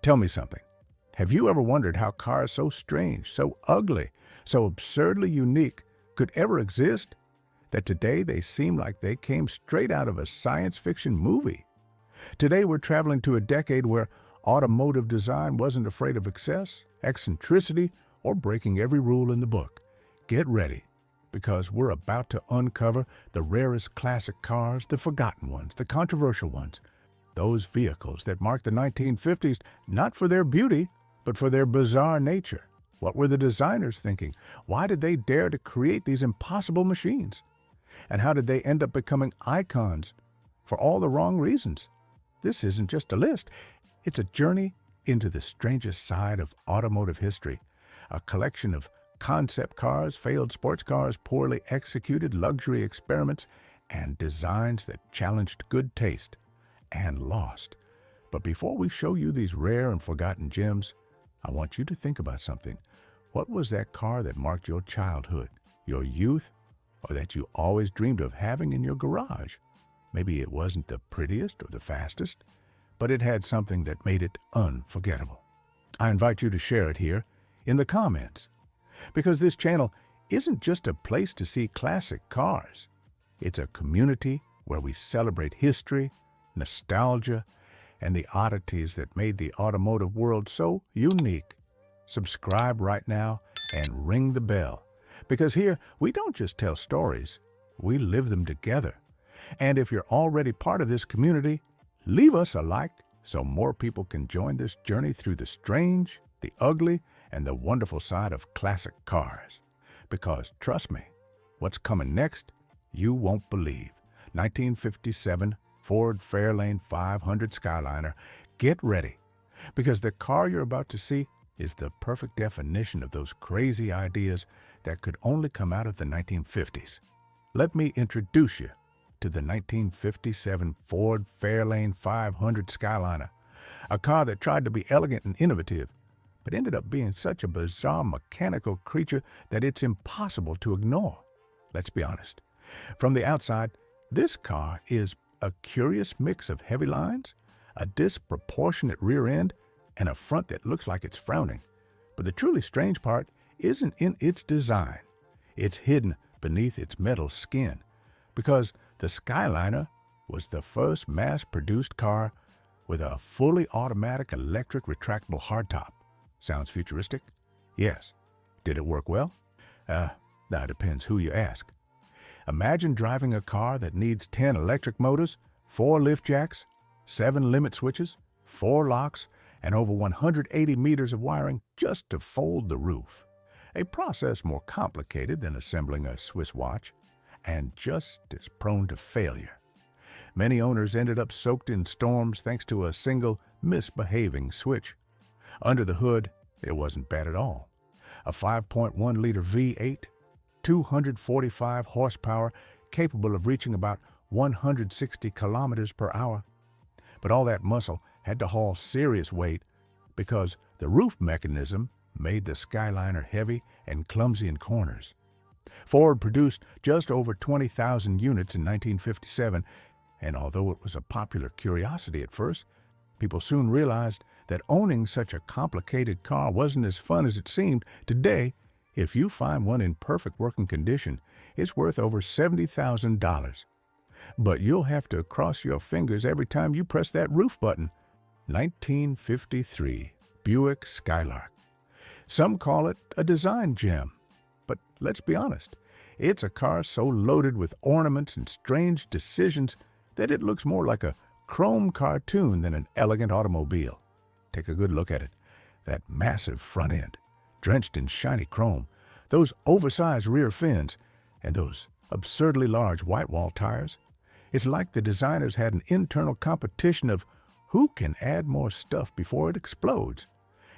Tell me something. Have you ever wondered how cars so strange, so ugly, so absurdly unique could ever exist, that today they seem like they came straight out of a science fiction movie? Today we're traveling to a decade where automotive design wasn't afraid of excess, eccentricity, or breaking every rule in the book. Get ready, because we're about to uncover the rarest classic cars, the forgotten ones, the controversial ones, those vehicles that marked the 1950s not for their beauty, but for their bizarre nature. What were the designers thinking? Why did they dare to create these impossible machines? And how did they end up becoming icons for all the wrong reasons? This isn't just a list. It's a journey into the strangest side of automotive history, a collection of concept cars, failed sports cars, poorly executed luxury experiments, and designs that challenged good taste and lost. But before we show you these rare and forgotten gems, I want you to think about something. What was that car that marked your childhood, your youth, or that you always dreamed of having in your garage? Maybe it wasn't the prettiest or the fastest, but it had something that made it unforgettable. I invite you to share it here in the comments, because this channel isn't just a place to see classic cars. It's a community where we celebrate history, nostalgia, and the oddities that made the automotive world so unique. Subscribe right now and ring the bell, because here we don't just tell stories, we live them together. And if you're already part of this community, leave us a like so more people can join this journey through the strange, the ugly, and the wonderful side of classic cars. Because trust me, what's coming next, you won't believe. 1957 Ford Fairlane 500 Skyliner. Get ready, because the car you're about to see is the perfect definition of those crazy ideas that could only come out of the 1950s. Let me introduce you to the 1957 Ford Fairlane 500 Skyliner, a car that tried to be elegant and innovative, but ended up being such a bizarre mechanical creature that it's impossible to ignore. Let's be honest. From the outside, this car is a curious mix of heavy lines, a disproportionate rear end, and a front that looks like it's frowning. But the truly strange part isn't in its design. It's hidden beneath its metal skin, because the Skyliner was the first mass-produced car with a fully automatic electric retractable hardtop. Sounds futuristic? Yes. Did it work well? Now it depends who you ask. Imagine driving a car that needs 10 electric motors, 4 lift jacks, 7 limit switches, 4 locks, and over 180 meters of wiring just to fold the roof. A process more complicated than assembling a Swiss watch, and just as prone to failure. Many owners ended up soaked in storms thanks to a single misbehaving switch. Under the hood, it wasn't bad at all. A 5.1-liter V8, 245 horsepower, capable of reaching about 160 kilometers per hour. But all that muscle had to haul serious weight because the roof mechanism made the Skyliner heavy and clumsy in corners. Ford produced just over 20,000 units in 1957, and although it was a popular curiosity at first, people soon realized that owning such a complicated car wasn't as fun as it seemed. Today, if you find one in perfect working condition, it's worth over $70,000. But you'll have to cross your fingers every time you press that roof button. 1953 Buick Skylark. Some call it a design gem, but let's be honest, it's a car so loaded with ornaments and strange decisions that it looks more like a chrome cartoon than an elegant automobile. Take a good look at it. That massive front end, drenched in shiny chrome, those oversized rear fins, and those absurdly large white wall tires. It's like the designers had an internal competition of who can add more stuff before it explodes.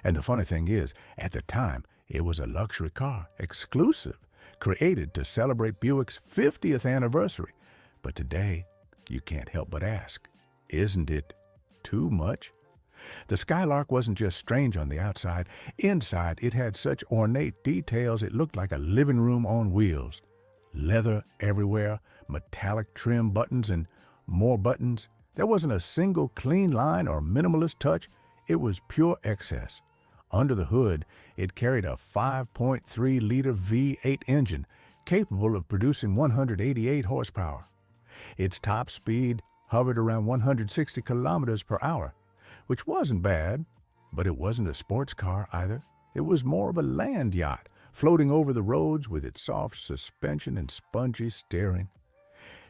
And the funny thing is, at the time, it was a luxury car, exclusive, created to celebrate Buick's 50th anniversary. But today, you can't help but ask, isn't it too much? The Skylark wasn't just strange on the outside. Inside, it had such ornate details it looked like a living room on wheels. Leather everywhere, metallic trim buttons and more buttons. There wasn't a single clean line or minimalist touch. It was pure excess. Under the hood, it carried a 5.3-liter V8 engine capable of producing 188 horsepower. Its top speed hovered around 160 kilometers per hour, which wasn't bad, but it wasn't a sports car either. It was more of a land yacht, floating over the roads with its soft suspension and spongy steering.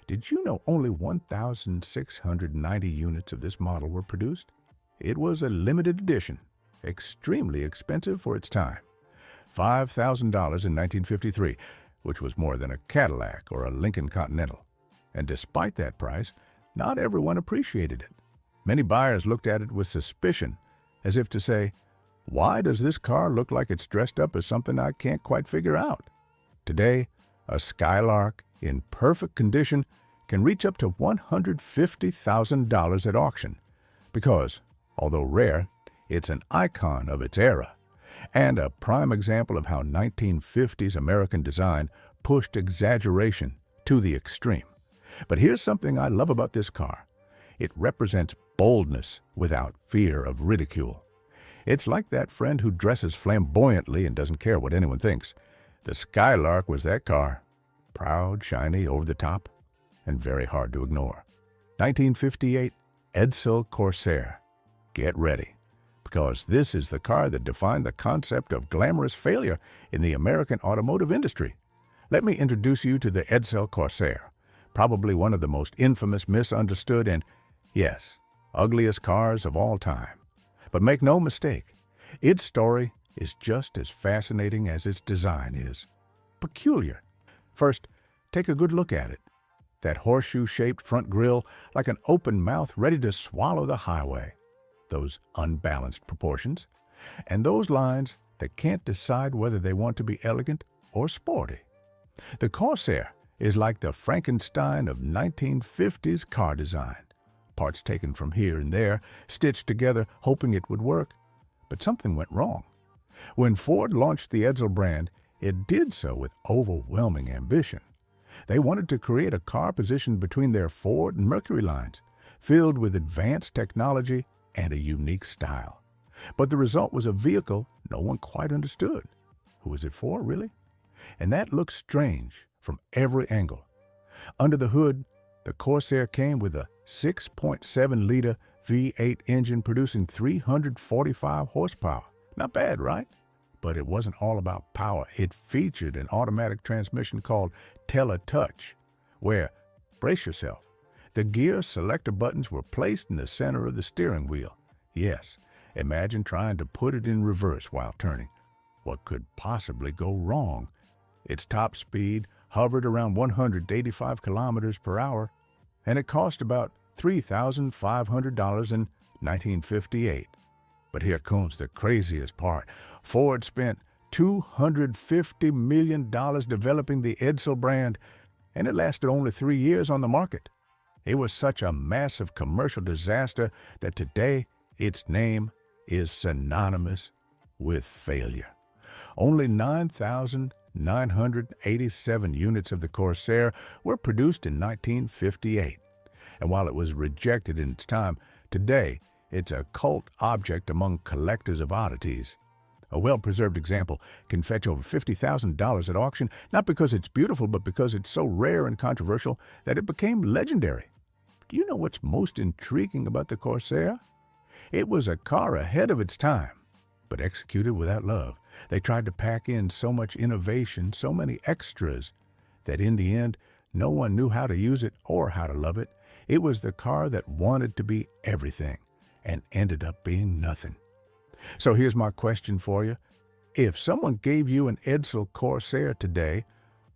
Did you know only 1,690 units of this model were produced? It was a limited edition, extremely expensive for its time. $5,000 in 1953, which was more than a Cadillac or a Lincoln Continental. And despite that price, not everyone appreciated it. Many buyers looked at it with suspicion, as if to say, why does this car look like it's dressed up as something I can't quite figure out? Today, a Skylark in perfect condition can reach up to $150,000 at auction because, although rare, it's an icon of its era and a prime example of how 1950s American design pushed exaggeration to the extreme. But here's something I love about this car. It represents boldness without fear of ridicule. It's like that friend who dresses flamboyantly and doesn't care what anyone thinks. The Skylark was that car. Proud, shiny, over the top, and very hard to ignore. 1958 Edsel Corsair. Get ready, because this is the car that defined the concept of glamorous failure in the American automotive industry. Let me introduce you to the Edsel Corsair, probably one of the most infamous, misunderstood, and, yes, ugliest cars of all time. But make no mistake, its story is just as fascinating as its design is. Peculiar. First, take a good look at it. That horseshoe-shaped front grille, like an open mouth ready to swallow the highway. Those unbalanced proportions. And those lines that can't decide whether they want to be elegant or sporty. The Corsair is like the Frankenstein of 1950s car design. Parts taken from here and there, stitched together, hoping it would work. But something went wrong. When Ford launched the Edsel brand, it did so with overwhelming ambition. They wanted to create a car positioned between their Ford and Mercury lines, filled with advanced technology and a unique style. But the result was a vehicle no one quite understood. Who was it for, really? And that looked strange from every angle. Under the hood, the Corsair came with a 6.7-liter V8 engine producing 345 horsepower. Not bad, right? But it wasn't all about power. It featured an automatic transmission called Touch, where, brace yourself, the gear selector buttons were placed in the center of the steering wheel. Yes, imagine trying to put it in reverse while turning. What could possibly go wrong? Its top speed hovered around 185 kilometers per hour, and it cost about $3,500 in 1958. But here comes the craziest part. Ford spent $250 million developing the Edsel brand, and it lasted only 3 years on the market. It was such a massive commercial disaster that today its name is synonymous with failure. Only 9,987 units of the Corsair were produced in 1958. And while it was rejected in its time, today it's a cult object among collectors of oddities. A well-preserved example can fetch over $50,000 at auction, not because it's beautiful, but because it's so rare and controversial that it became legendary. Do you know what's most intriguing about the Corsair? It was a car ahead of its time, but executed without love. They tried to pack in so much innovation, so many extras, that in the end, no one knew how to use it or how to love it. It was the car that wanted to be everything and ended up being nothing. So here's my question for you. If someone gave you an Edsel Corsair today,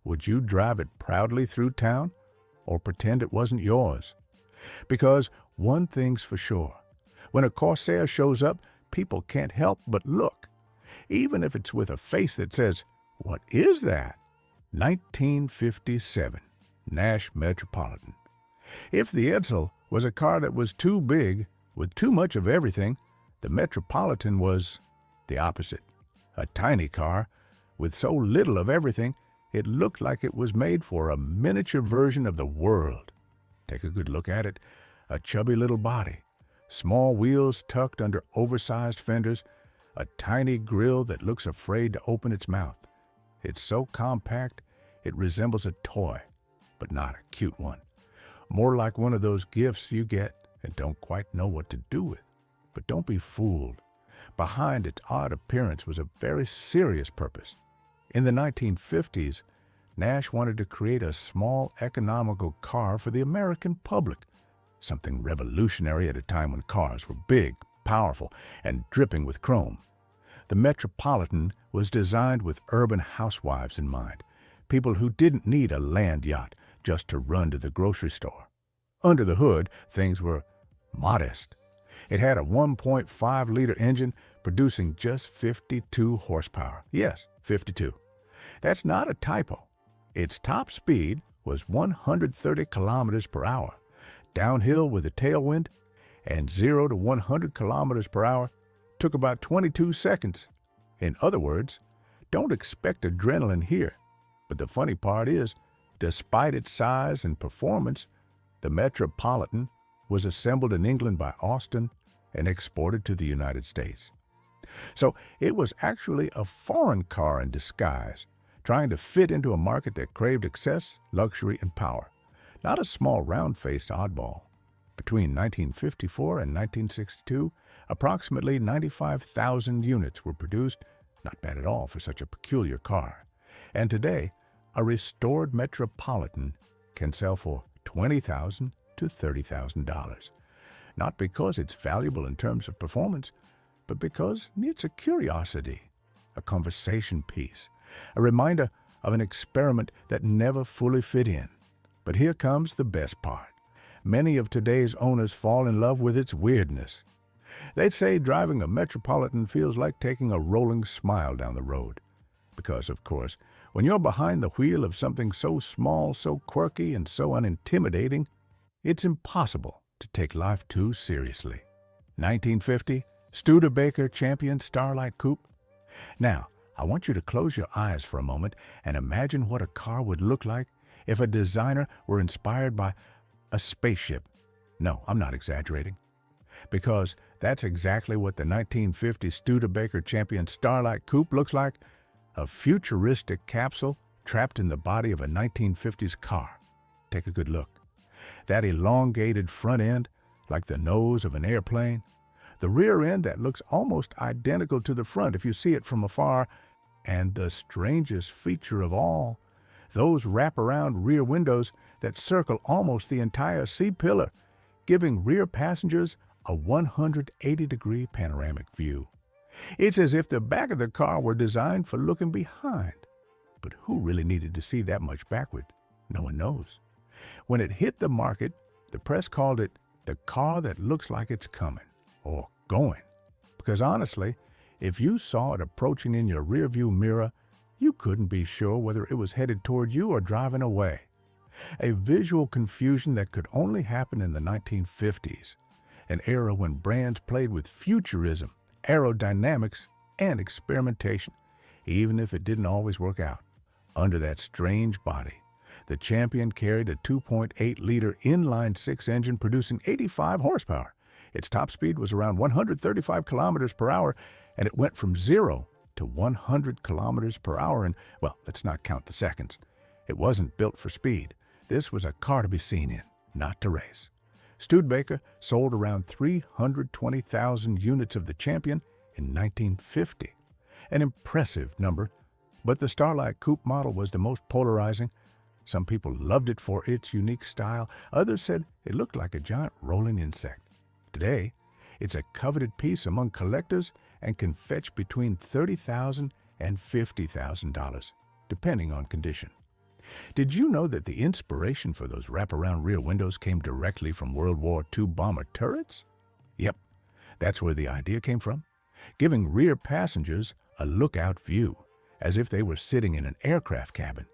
would you drive it proudly through town or pretend it wasn't yours? Because one thing's for sure, when a Corsair shows up, people can't help but look, even if it's with a face that says, "What is that?" 1957 Nash Metropolitan. If the Edsel was a car that was too big, with too much of everything, the Metropolitan was the opposite. A tiny car with so little of everything, it looked like it was made for a miniature version of the world. Take a good look at it. A chubby little body, Small wheels tucked under oversized fenders, a tiny grille that looks afraid to open its mouth. It's so compact, it resembles a toy, but not a cute one. More like one of those gifts you get and don't quite know what to do with. But don't be fooled. Behind its odd appearance was a very serious purpose. In the 1950s, Nash wanted to create a small, economical car for the American public, something revolutionary at a time when cars were big, powerful, and dripping with chrome. The Metropolitan was designed with urban housewives in mind, people who didn't need a land yacht just to run to the grocery store. Under the hood, things were modest. It had a 1.5-liter engine producing just 52 horsepower. Yes, 52. That's not a typo. Its top speed was 130 kilometers per hour, downhill with a tailwind, and 0 to 100 kilometers per hour took about 22 seconds. In other words, don't expect adrenaline here. But the funny part is, despite its size and performance, the Metropolitan was assembled in England by Austin and exported to the United States. So it was actually a foreign car in disguise, trying to fit into a market that craved excess, luxury, and power. Not a small round-faced oddball. Between 1954 and 1962, approximately 95,000 units were produced, not bad at all for such a peculiar car. And today, a restored Metropolitan can sell for $20,000 to $30,000. Not because it's valuable in terms of performance, but because it's a curiosity, a conversation piece, a reminder of an experiment that never fully fit in. But here comes the best part. Many of today's owners fall in love with its weirdness. They'd say driving a Metropolitan feels like taking a rolling smile down the road. Because, of course, when you're behind the wheel of something so small, so quirky, and so unintimidating, it's impossible to take life too seriously. 1950, Studebaker Champion Starlight Coupe. Now, I want you to close your eyes for a moment and imagine what a car would look like if a designer were inspired by a spaceship. No, I'm not exaggerating. Because that's exactly what the 1950 Studebaker Champion Starlight Coupe looks like, a futuristic capsule trapped in the body of a 1950s car. Take a good look. That elongated front end, like the nose of an airplane. The rear end that looks almost identical to the front if you see it from afar. And the strangest feature of all, those wraparound rear windows that circle almost the entire C-pillar, giving rear passengers a 180-degree panoramic view. It's as if the back of the car were designed for looking behind. But who really needed to see that much backward? No one knows. When it hit the market, the press called it the car that looks like it's coming, or going. Because honestly, if you saw it approaching in your rearview mirror, you couldn't be sure whether it was headed toward you or driving away. A visual confusion that could only happen in the 1950s, an era when brands played with futurism, aerodynamics, and experimentation, even if it didn't always work out. Under that strange body, the Champion carried a 2.8-liter inline-six engine producing 85 horsepower. Its top speed was around 135 kilometers per hour, and it went from 0 to 100 kilometers per hour in, well, let's not count the seconds. It wasn't built for speed. This was a car to be seen in, not to race. Studebaker sold around 320,000 units of the Champion in 1950. An impressive number, but the Starlight Coupe model was the most polarizing. Some people loved it for its unique style. Others said it looked like a giant rolling insect. Today, it's a coveted piece among collectors and can fetch between $30,000 and $50,000, depending on condition. Did you know that the inspiration for those wraparound rear windows came directly from World War II bomber turrets? Yep, that's where the idea came from, giving rear passengers a lookout view, as if they were sitting in an aircraft cabin.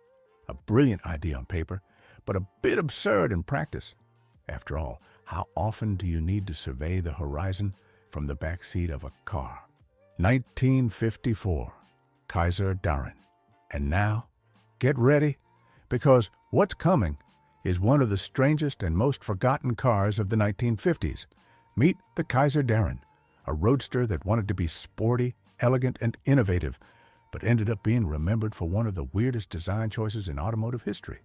A brilliant idea on paper, but a bit absurd in practice. After all, how often do you need to survey the horizon from the back seat of a car? 1954, Kaiser Darrin. And now, get ready, because what's coming is one of the strangest and most forgotten cars of the 1950s, Meet the Kaiser Darrin, a roadster that wanted to be sporty, elegant, and innovative, but ended up being remembered for one of the weirdest design choices in automotive history.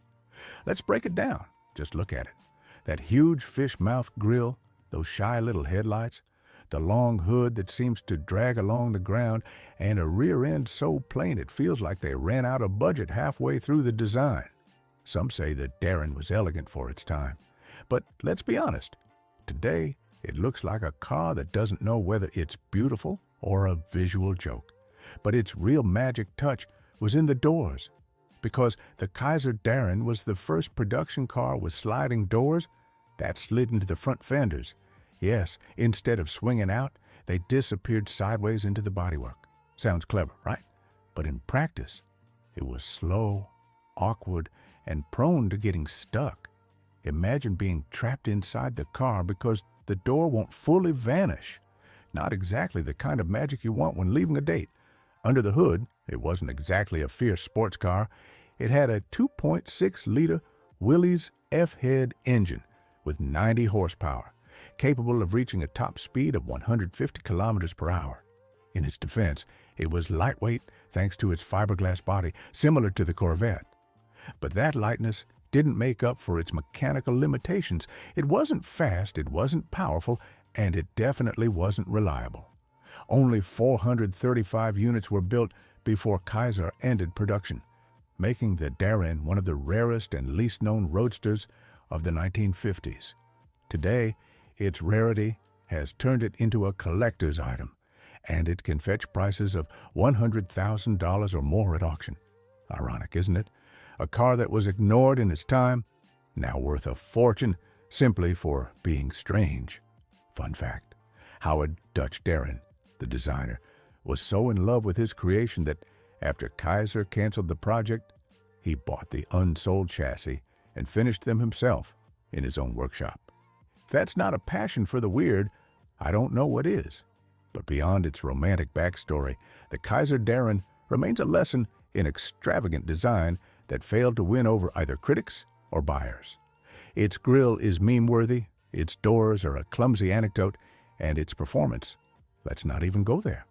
Let's break it down. Just look at it. That huge fish-mouth grille, those shy little headlights, the long hood that seems to drag along the ground, and a rear end so plain it feels like they ran out of budget halfway through the design. Some say that Darrin was elegant for its time. But let's be honest, today it looks like a car that doesn't know whether it's beautiful or a visual joke. But its real magic touch was in the doors, because the Kaiser Darrin was the first production car with sliding doors that slid into the front fenders. Yes, instead of swinging out, they disappeared sideways into the bodywork. Sounds clever, right? But in practice, it was slow, awkward, and prone to getting stuck. Imagine being trapped inside the car because the door won't fully vanish. Not exactly the kind of magic you want when leaving a date. Under the hood, it wasn't exactly a fierce sports car. It had a 2.6-liter Willys F-head engine with 90 horsepower, capable of reaching a top speed of 150 kilometers per hour. In its defense, it was lightweight thanks to its fiberglass body, similar to the Corvette. But that lightness didn't make up for its mechanical limitations. It wasn't fast, it wasn't powerful, and it definitely wasn't reliable. Only 435 units were built before Kaiser ended production, making the Darrin one of the rarest and least known roadsters of the 1950s. Today, its rarity has turned it into a collector's item, and it can fetch prices of $100,000 or more at auction. Ironic, isn't it? A car that was ignored in its time, now worth a fortune simply for being strange. Fun fact, Howard Dutch Darrin, the designer, was so in love with his creation that after Kaiser canceled the project, he bought the unsold chassis and finished them himself in his own workshop. If that's not a passion for the weird, I don't know what is. But beyond its romantic backstory, the Kaiser Darrin remains a lesson in extravagant design that failed to win over either critics or buyers. Its grille is meme-worthy, its doors are a clumsy anecdote, and its performance, let's not even go there.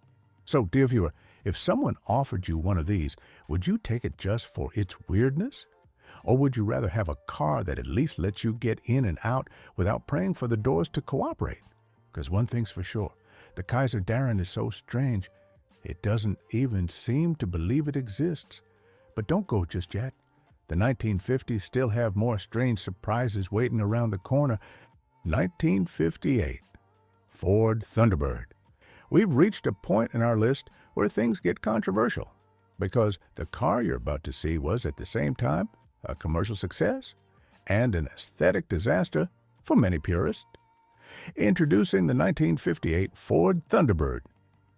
So, dear viewer, if someone offered you one of these, would you take it just for its weirdness? Or would you rather have a car that at least lets you get in and out without praying for the doors to cooperate? Because one thing's for sure, the Kaiser Darrin is so strange, it doesn't even seem to believe it exists. But don't go just yet. The 1950s still have more strange surprises waiting around the corner. 1958, Ford Thunderbird. We've reached a point in our list where things get controversial, because the car you're about to see was at the same time a commercial success and an aesthetic disaster for many purists. Introducing the 1958 Ford Thunderbird,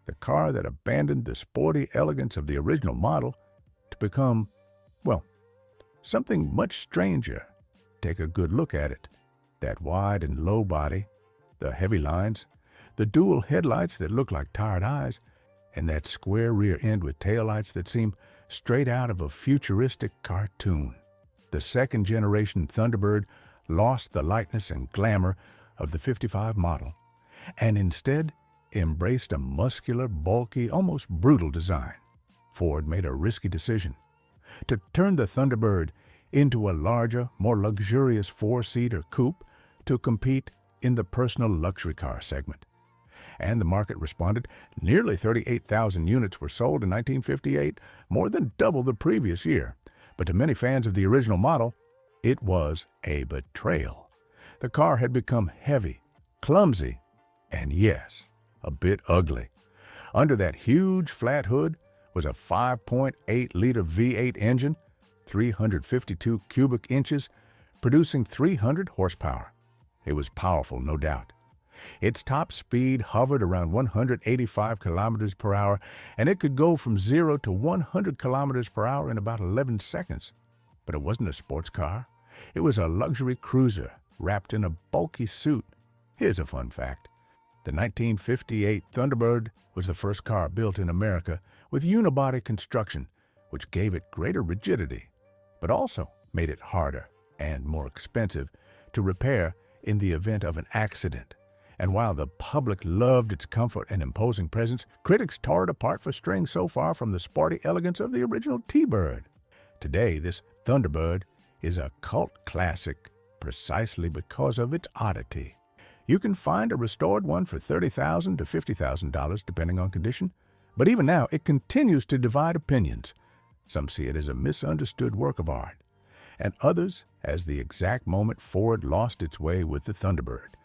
the car that abandoned the sporty elegance of the original model to become, well, something much stranger. Take a good look at it. That wide and low body, the heavy lines, the dual headlights that look like tired eyes, and that square rear end with taillights that seem straight out of a futuristic cartoon. The second-generation Thunderbird lost the lightness and glamour of the '55 model, and instead embraced a muscular, bulky, almost brutal design. Ford made a risky decision to turn the Thunderbird into a larger, more luxurious four-seater coupe to compete in the personal luxury car segment. And the market responded. Nearly 38,000 units were sold in 1958, more than double the previous year. But to many fans of the original model, it was a betrayal. The car had become heavy, clumsy, and yes, a bit ugly. Under that huge flat hood was a 5.8-liter V8 engine, 352 cubic inches, producing 300 horsepower. It was powerful, no doubt. Its top speed hovered around 185 kilometers per hour, and it could go from 0 to 100 kilometers per hour in about 11 seconds. But it wasn't a sports car. It was a luxury cruiser wrapped in a bulky suit. Here's a fun fact. The 1958 Thunderbird was the first car built in America with unibody construction, which gave it greater rigidity, but also made it harder and more expensive to repair in the event of an accident. And while the public loved its comfort and imposing presence, critics tore it apart for straying so far from the sporty elegance of the original T-Bird. Today, this Thunderbird is a cult classic precisely because of its oddity. You can find a restored one for $30,000 to $50,000 depending on condition, but even now it continues to divide opinions. Some see it as a misunderstood work of art, and others as the exact moment Ford lost its way with the Thunderbird.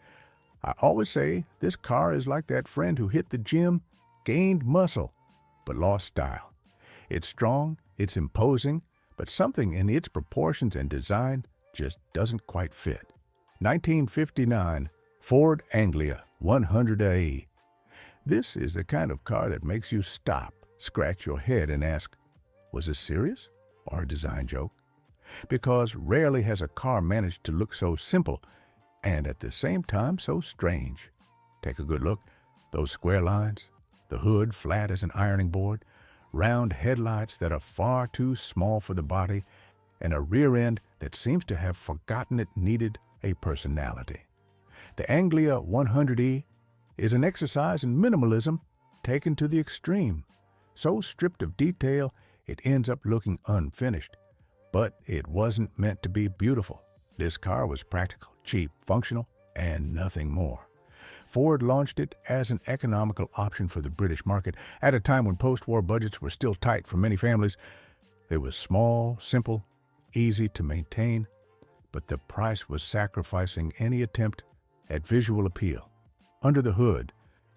I always say this car is like that friend who hit the gym, gained muscle, but lost style. It's strong, it's imposing, but something in its proportions and design just doesn't quite fit. 1959 Ford Anglia 100AE. This is the kind of car that makes you stop, scratch your head, and ask, was this serious or a design joke? Because rarely has a car managed to look so simple and at the same time so strange. Take a good look. Those square lines, the hood flat as an ironing board, round headlights that are far too small for the body, and a rear end that seems to have forgotten it needed a personality. The Anglia 100E is an exercise in minimalism taken to the extreme. So stripped of detail, it ends up looking unfinished. But it wasn't meant to be beautiful. This car was practical, cheap, functional, and nothing more. Ford launched it as an economical option for the British market at a time when post-war budgets were still tight for many families. It was small, simple, easy to maintain, but the price was sacrificing any attempt at visual appeal. Under the hood,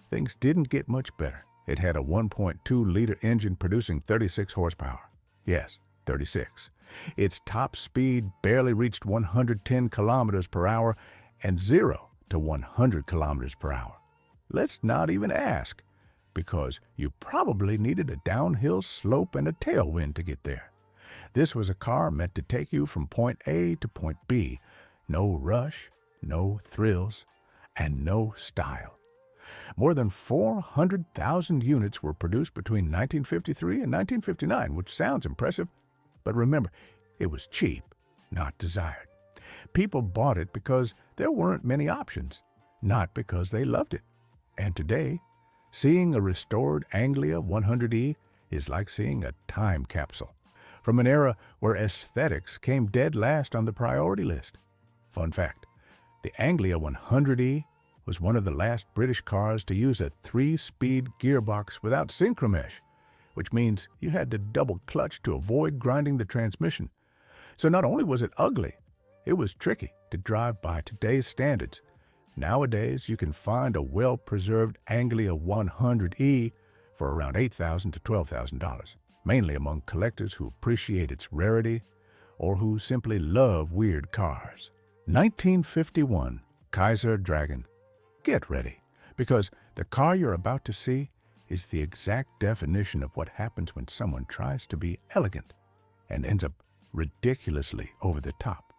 things didn't get much better. It had a 1.2-liter engine producing 36 horsepower. Yes, 36. Its top speed barely reached 110 kilometers per hour and 0 to 100 kilometers per hour. Let's not even ask, because you probably needed a downhill slope and a tailwind to get there. This was a car meant to take you from point A to point B. No rush, no thrills, and no style. More than 400,000 units were produced between 1953 and 1959, which sounds impressive, but remember, it was cheap, not desired. People bought it because there weren't many options, not because they loved it. And today, seeing a restored Anglia 100E is like seeing a time capsule from an era where aesthetics came dead last on the priority list. Fun fact, the Anglia 100E was one of the last British cars to use a 3-speed gearbox without synchromesh, which means you had to double clutch to avoid grinding the transmission. So not only was it ugly, it was tricky to drive by today's standards. Nowadays, you can find a well-preserved Anglia 100E for around $8,000 to $12,000, mainly among collectors who appreciate its rarity or who simply love weird cars. 1951 Kaiser Dragon. Get ready, because the car you're about to see is the exact definition of what happens when someone tries to be elegant and ends up ridiculously over the top.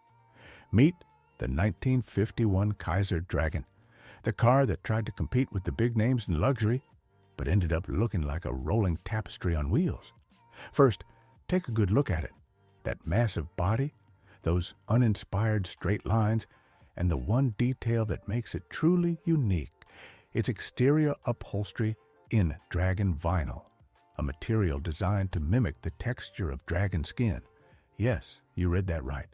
Meet the 1951 Kaiser Dragon, the car that tried to compete with the big names in luxury, but ended up looking like a rolling tapestry on wheels. First, take a good look at it. That massive body, those uninspired straight lines, and the one detail that makes it truly unique, its exterior upholstery in Dragon vinyl, a material designed to mimic the texture of dragon skin. Yes, you read that right.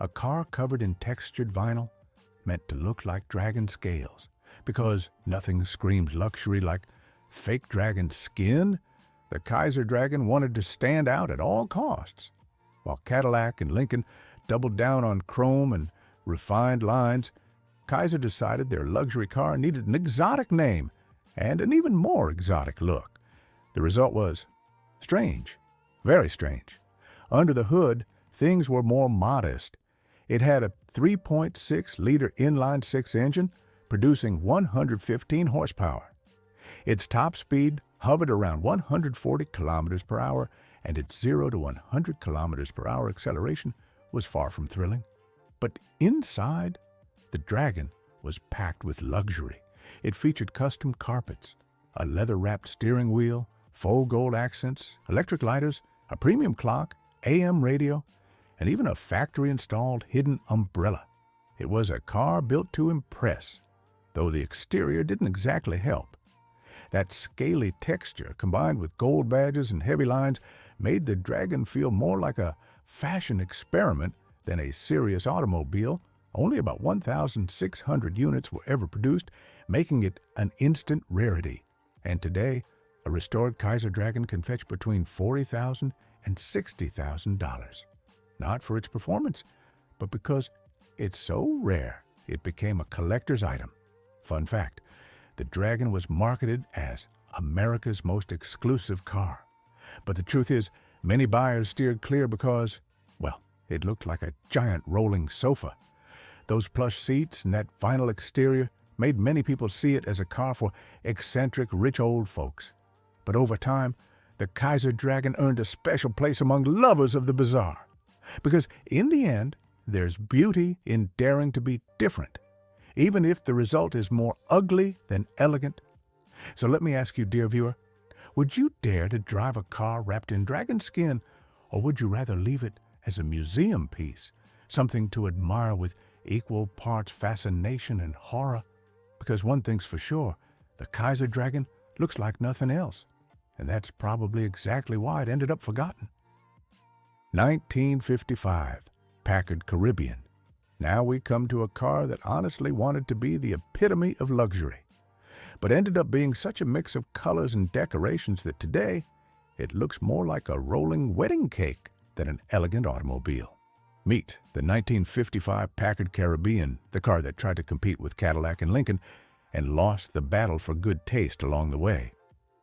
A car covered in textured vinyl meant to look like dragon scales, because nothing screams luxury like fake dragon skin. The Kaiser Dragon wanted to stand out at all costs. While Cadillac and Lincoln doubled down on chrome and refined lines, Kaiser decided their luxury car needed an exotic name and an even more exotic look. The result was strange, very strange. Under the hood, things were more modest. It had a 3.6-liter inline-six engine producing 115 horsepower. Its top speed hovered around 140 kilometers per hour, and its 0 to 100 kilometers per hour acceleration was far from thrilling. But inside, the Dragon was packed with luxury. It featured custom carpets, a leather-wrapped steering wheel, faux gold accents, electric lighters, a premium clock, AM radio, and even a factory-installed hidden umbrella. It was a car built to impress, though the exterior didn't exactly help. That scaly texture, combined with gold badges and heavy lines, made the Dragon feel more like a fashion experiment than a serious automobile. Only about 1,600 units were ever produced, making it an instant rarity. And today, a restored Kaiser Dragon can fetch between $40,000 and $60,000. Not for its performance, but because it's so rare, it became a collector's item. Fun fact, the Dragon was marketed as America's most exclusive car. But the truth is, many buyers steered clear because, well, it looked like a giant rolling sofa. Those plush seats and that vinyl exterior made many people see it as a car for eccentric, rich old folks. But over time, the Kaiser Dragon earned a special place among lovers of the bizarre. Because in the end, there's beauty in daring to be different, even if the result is more ugly than elegant. So let me ask you, dear viewer, would you dare to drive a car wrapped in dragon skin, or would you rather leave it as a museum piece, something to admire with equal parts fascination and horror? Because one thing's for sure, the Kaiser Dragon looks like nothing else, and that's probably exactly why it ended up forgotten. 1955, Packard Caribbean. Now we come to a car that honestly wanted to be the epitome of luxury, but ended up being such a mix of colors and decorations that today it looks more like a rolling wedding cake than an elegant automobile. Meet the 1955 Packard Caribbean, the car that tried to compete with Cadillac and Lincoln and lost the battle for good taste along the way.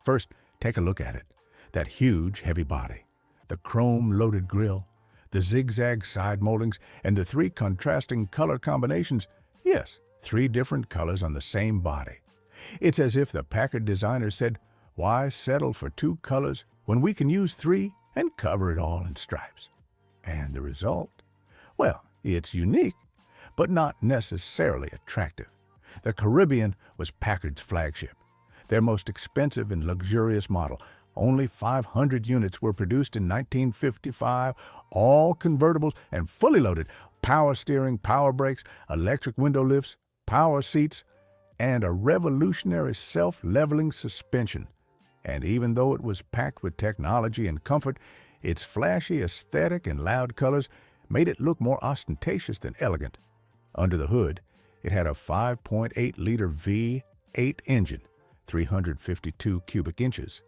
First, take a look at it. That huge, heavy body, the chrome-loaded grille, the zigzag side moldings, and the three contrasting color combinations. Yes, 3 different colors on the same body. It's as if the Packard designer said, why settle for 2 colors when we can use 3 and cover it all in stripes? And the result? Well, it's unique, but not necessarily attractive. The Caribbean was Packard's flagship, their most expensive and luxurious model. Only 500 units were produced in 1955, all convertibles and fully loaded. Power steering, power brakes, electric window lifts, power seats, and a revolutionary self-leveling suspension. And even though it was packed with technology and comfort, its flashy aesthetic and loud colors made it look more ostentatious than elegant. Under the hood, it had a 5.8-liter V8 engine, 352 cubic inches,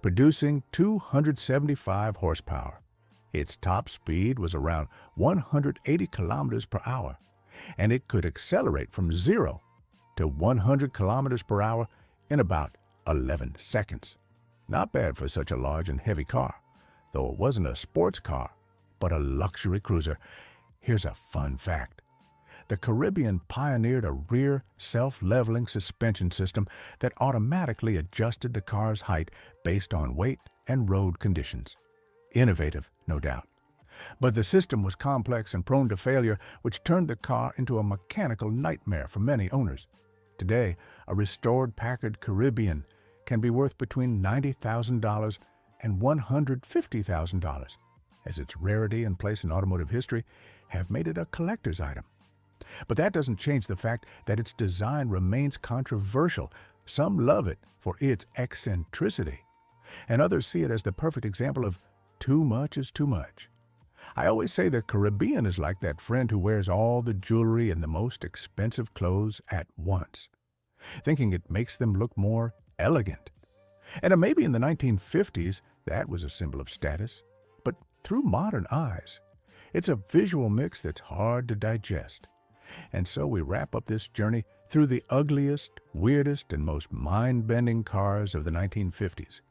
producing 275 horsepower. Its top speed was around 180 kilometers per hour, and it could accelerate from 0 to 100 kilometers per hour in about 11 seconds. Not bad for such a large and heavy car, though it wasn't a sports car, but a luxury cruiser. Here's a fun fact. The Caribbean pioneered a rear self-leveling suspension system that automatically adjusted the car's height based on weight and road conditions. Innovative, no doubt. But the system was complex and prone to failure, which turned the car into a mechanical nightmare for many owners. Today, a restored Packard Caribbean can be worth between $90,000 and $150,000, as its rarity and place in automotive history have made it a collector's item. But that doesn't change the fact that its design remains controversial. Some love it for its eccentricity, and others see it as the perfect example of too much is too much. I always say the Caribbean is like that friend who wears all the jewelry and the most expensive clothes at once, thinking it makes them look more elegant. And maybe in the 1950s, that was a symbol of status. But through modern eyes, it's a visual mix that's hard to digest. And so we wrap up this journey through the ugliest, weirdest, and most mind-bending cars of the 1950s.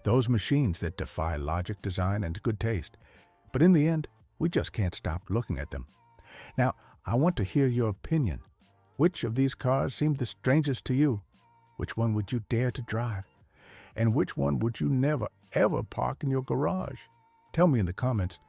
Those machines that defy logic, design, and good taste. But in the end, we just can't stop looking at them. Now, I want to hear your opinion. Which of these cars seemed the strangest to you? Which one would you dare to drive? And which one would you never, ever park in your garage? Tell me in the comments,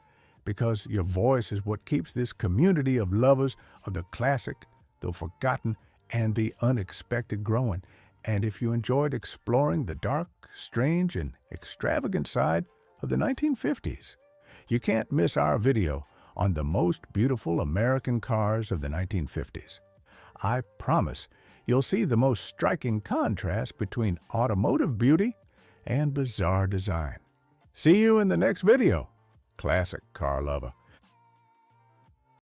because your voice is what keeps this community of lovers of the classic, the forgotten, and the unexpected growing. And if you enjoyed exploring the dark, strange, and extravagant side of the 1950s, you can't miss our video on the most beautiful American cars of the 1950s. I promise you'll see the most striking contrast between automotive beauty and bizarre design. See you in the next video, classic car lover.